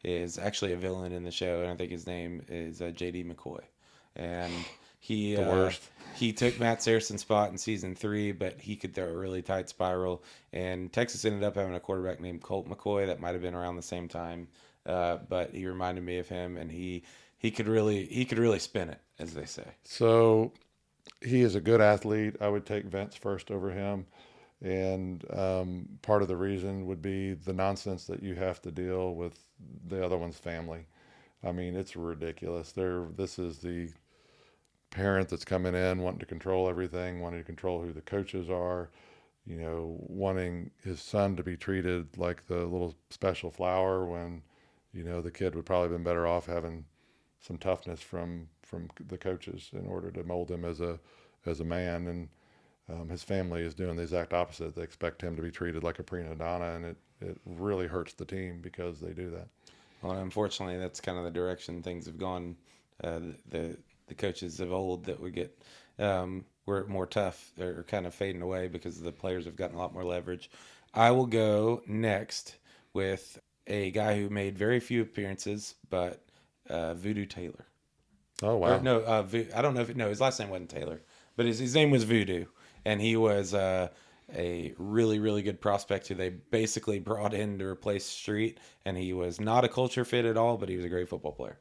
Speaker 3: is actually a villain in the show, and I think his name is J.D. McCoy. And he took Matt Saracen's spot in season 3, but he could throw a really tight spiral. And Texas ended up having a quarterback named Colt McCoy that might have been around the same time, but he reminded me of him, and he could really spin it, as they say.
Speaker 2: So he is a good athlete. I would take Vince first over him. And part of the reason would be the nonsense that you have to deal with the other one's family. I mean, it's ridiculous. This is the parent that's coming in wanting to control everything, wanting to control who the coaches are, wanting his son to be treated like the little special flower when, the kid would probably have been better off having some toughness from the coaches in order to mold him as a man. And his family is doing the exact opposite. They expect him to be treated like a prima donna, and it really hurts the team because they do that.
Speaker 3: Well, unfortunately, that's kind of the direction things have gone. The coaches of old that would get were more tough are kind of fading away because the players have gotten a lot more leverage. I will go next with a guy who made very few appearances, but Voodoo Taylor.
Speaker 2: Oh, wow.
Speaker 3: No, I don't know if his last name wasn't Taylor, but his name was Voodoo, and he was a really, really good prospect who they basically brought in to replace Street, and he was not a culture fit at all, but he was a great football player.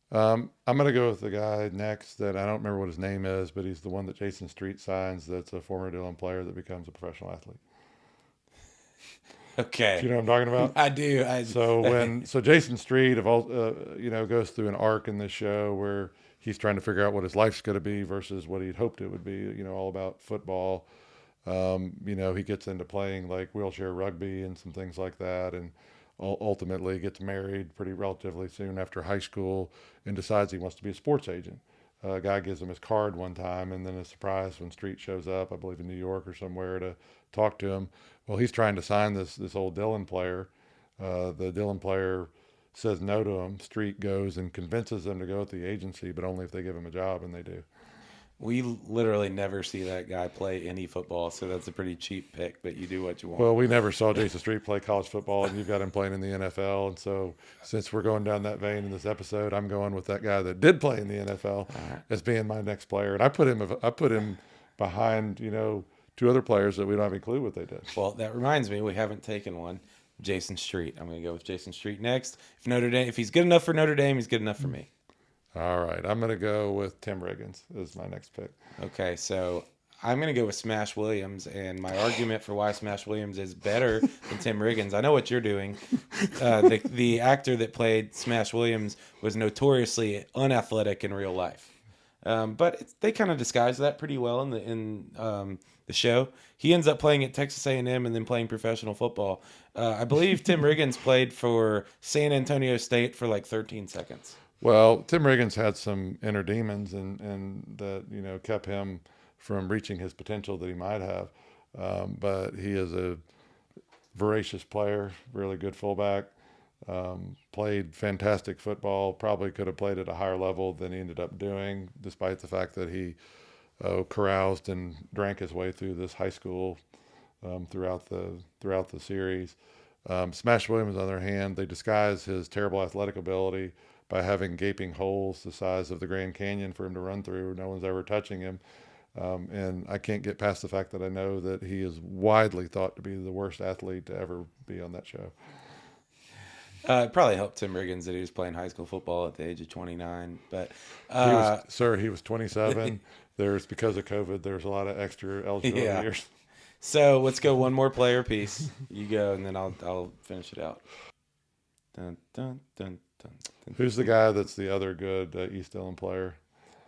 Speaker 2: I'm going to go with the guy next that I don't remember what his name is, but he's the one that Jason Street signs that's a former Dillon player that becomes a professional athlete.
Speaker 3: Okay.
Speaker 2: Do you know what I'm talking about?
Speaker 3: I do.
Speaker 2: So Jason Street goes through an arc in this show where he's trying to figure out what his life's going to be versus what he'd hoped it would be, all about football. He gets into playing like wheelchair rugby and some things like that, and ultimately gets married pretty relatively soon after high school and decides he wants to be a sports agent. A guy gives him his card one time, and then a surprise when Street shows up, I believe in New York or somewhere, to talk to him. Well, he's trying to sign this old Dillon player. The Dillon player says no to him. Street goes and convinces them to go with the agency, but only if they give him a job, and they do.
Speaker 3: We literally never see that guy play any football, so that's a pretty cheap pick, but you do what you want.
Speaker 2: Well, we never saw Jason Street play college football, and you've got him playing in the NFL. And so since we're going down that vein in this episode, I'm going with that guy that did play in the NFL as being my next player. And I put him behind, two other players that we don't have any clue what they did.
Speaker 3: Well, that reminds me, we haven't taken one. Jason Street. I'm going to go with Jason Street next. If he's good enough for Notre Dame, he's good enough for me.
Speaker 2: All right, I'm going to go with Tim Riggins as my next pick.
Speaker 3: Okay, so I'm going to go with Smash Williams, and my argument for why Smash Williams is better than Tim Riggins. I know what you're doing. The actor that played Smash Williams was notoriously unathletic in real life, but they kind of disguised that pretty well in the show. He ends up playing at Texas A&M and then playing professional football. I believe Tim Riggins played for San Antonio State for like 13 seconds.
Speaker 2: Well, Tim Riggins had some inner demons and that, kept him from reaching his potential that he might have. But he is a voracious player, really good fullback, played fantastic football, probably could have played at a higher level than he ended up doing, despite the fact that he caroused and drank his way through this high school throughout the series. Smash Williams, on the other hand, they disguise his terrible athletic ability by having gaping holes the size of the Grand Canyon for him to run through. No one's ever touching him. And I can't get past the fact that I know that he is widely thought to be the worst athlete to ever be on that show.
Speaker 3: It probably helped Tim Riggins that he was playing high school football at the age of 29. But
Speaker 2: he was 27. Because of COVID, there's a lot of extra eligibility years.
Speaker 3: So let's go one more player piece. You go, and then I'll finish it out. Dun, dun, dun, dun.
Speaker 2: Who's the guy that's the other good East Dillon player?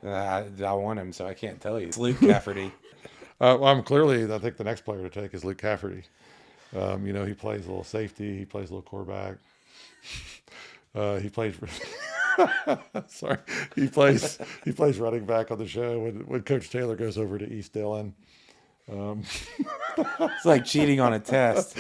Speaker 3: I want him, so I can't tell you. It's Luke Cafferty.
Speaker 2: I think the next player to take is Luke Cafferty. He plays a little safety. He plays a little quarterback. He plays. Sorry, he plays running back on the show when Coach Taylor goes over to East Dillon.
Speaker 3: It's like cheating on a test.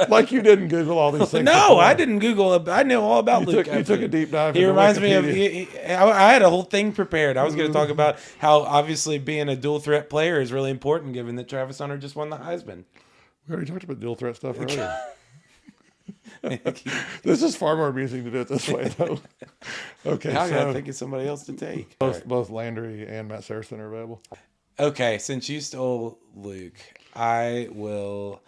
Speaker 2: Like you didn't Google all these things.
Speaker 3: No, I didn't Google. I know all about Luke.
Speaker 2: You took a deep dive.
Speaker 3: He reminds me of. I had a whole thing prepared. I was going to talk about how obviously being a dual threat player is really important, given that Travis Hunter just won the Heisman.
Speaker 2: We already talked about dual threat stuff earlier. This is far more amusing to do it this way, though. Okay,
Speaker 3: now I got to think of somebody else to take.
Speaker 2: Both Landry and Matt Saracen are available.
Speaker 3: Okay, since you stole Luke, I will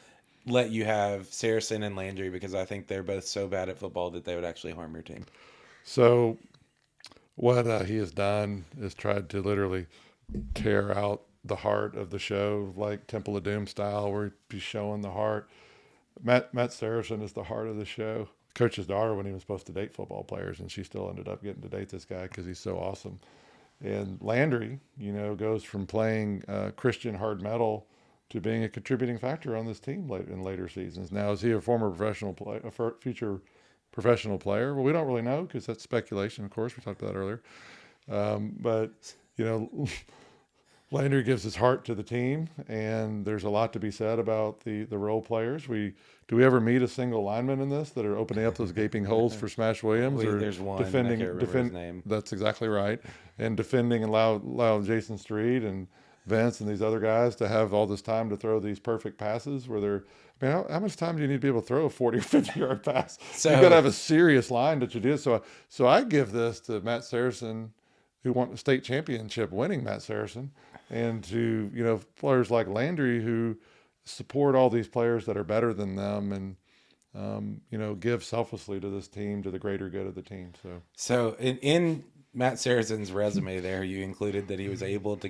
Speaker 3: let you have Saracen and Landry because I think they're both so bad at football that they would actually harm your team.
Speaker 2: So what he has done is tried to literally tear out the heart of the show, like Temple of Doom style, where he's showing the heart. Matt Saracen is the heart of the show. Coach's daughter, when he was supposed to date football players, and she still ended up getting to date this guy because he's so awesome. And Landry, goes from playing Christian hard metal to being a contributing factor on this team in later seasons. Now, is he a former future professional player? Well, we don't really know because that's speculation, of course. We talked about that earlier. But Landry gives his heart to the team, and there's a lot to be said about the role players. Do we ever meet a single lineman in this that are opening up those gaping holes for Smash Williams? Or
Speaker 3: there's one. Defending, I can't remember his name.
Speaker 2: That's exactly right. And defending and allow Jason Street and Vince and these other guys to have all this time to throw these perfect passes where they're, how much time do you need to be able to throw a 40 or 50 yard pass? So, you've got to have a serious line that you do. So I give this to Matt Saracen, who won the state championship winning Matt Saracen, and to, players like Landry who support all these players that are better than them and, give selflessly to this team, to the greater good of the team.
Speaker 3: So in Matt Saracen's resume there, you included that he was able to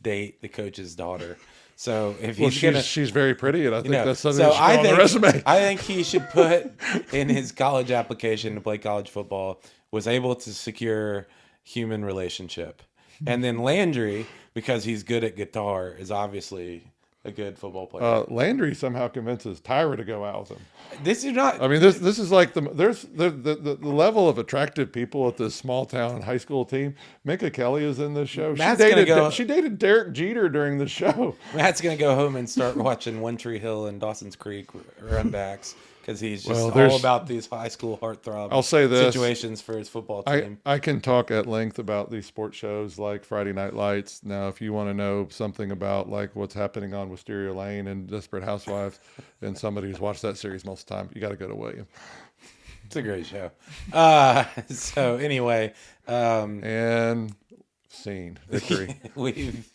Speaker 3: date the coach's daughter. So if
Speaker 2: she's very pretty, and I think that's something that should go on the resume.
Speaker 3: I think he should put in his college application to play college football, was able to secure human relationship. And then Landry, because he's good at guitar, is obviously a good football player.
Speaker 2: Landry somehow convinces Tyra to go out with him.
Speaker 3: This is not.
Speaker 2: This is like the level of attractive people at this small town high school team. Mika Kelly is in this show. She dated Derek Jeter during the show.
Speaker 3: Matt's gonna go home and start watching One Tree Hill and Dawson's Creek runbacks because he's just all about these high school heartthrob situations for his football team.
Speaker 2: I can talk at length about these sports shows like Friday Night Lights. Now, if you want to know something about like what's happening on Wisteria Lane and Desperate Housewives, and somebody who's watched that series most of the time, you got to go to William.
Speaker 3: It's a great show. So anyway,
Speaker 2: and scene victory.
Speaker 3: We've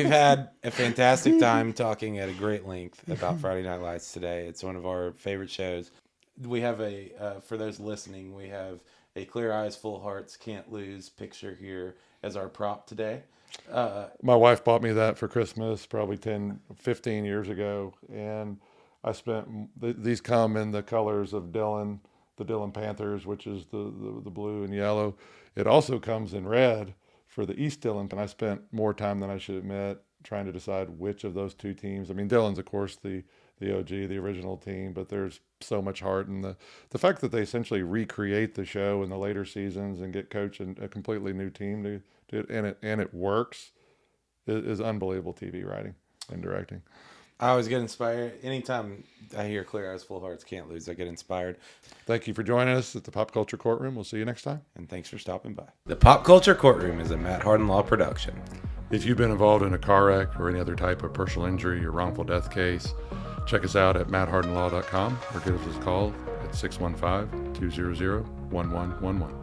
Speaker 3: had a fantastic time talking at a great length about Friday Night Lights today. It's one of our favorite shows. We have for those listening, we have a Clear Eyes, Full Hearts, Can't Lose picture here as our prop today.
Speaker 2: My wife bought me that for Christmas probably 15 years ago, and I spent these come in the colors of the Dillon Panthers, which is the blue and yellow. It also comes in red for the East Dillon, and I spent more time than I should admit trying to decide which of those two teams. Dillon's of course the OG, the original team, but there's so much heart in the fact that they essentially recreate the show in the later seasons and get coach and a completely new team and it works is unbelievable TV writing and directing.
Speaker 3: I always get inspired. Anytime I hear Clear Eyes, Full Hearts, Can't Lose, I get inspired.
Speaker 2: Thank you for joining us at the Pop Culture Courtroom. We'll see you next time.
Speaker 3: And thanks for stopping by. The Pop Culture Courtroom is a Matt Hardin Law production.
Speaker 2: If you've been involved in a car wreck or any other type of personal injury or wrongful death case, check us out at matthardinlaw.com or give us a call at 615-200-1111.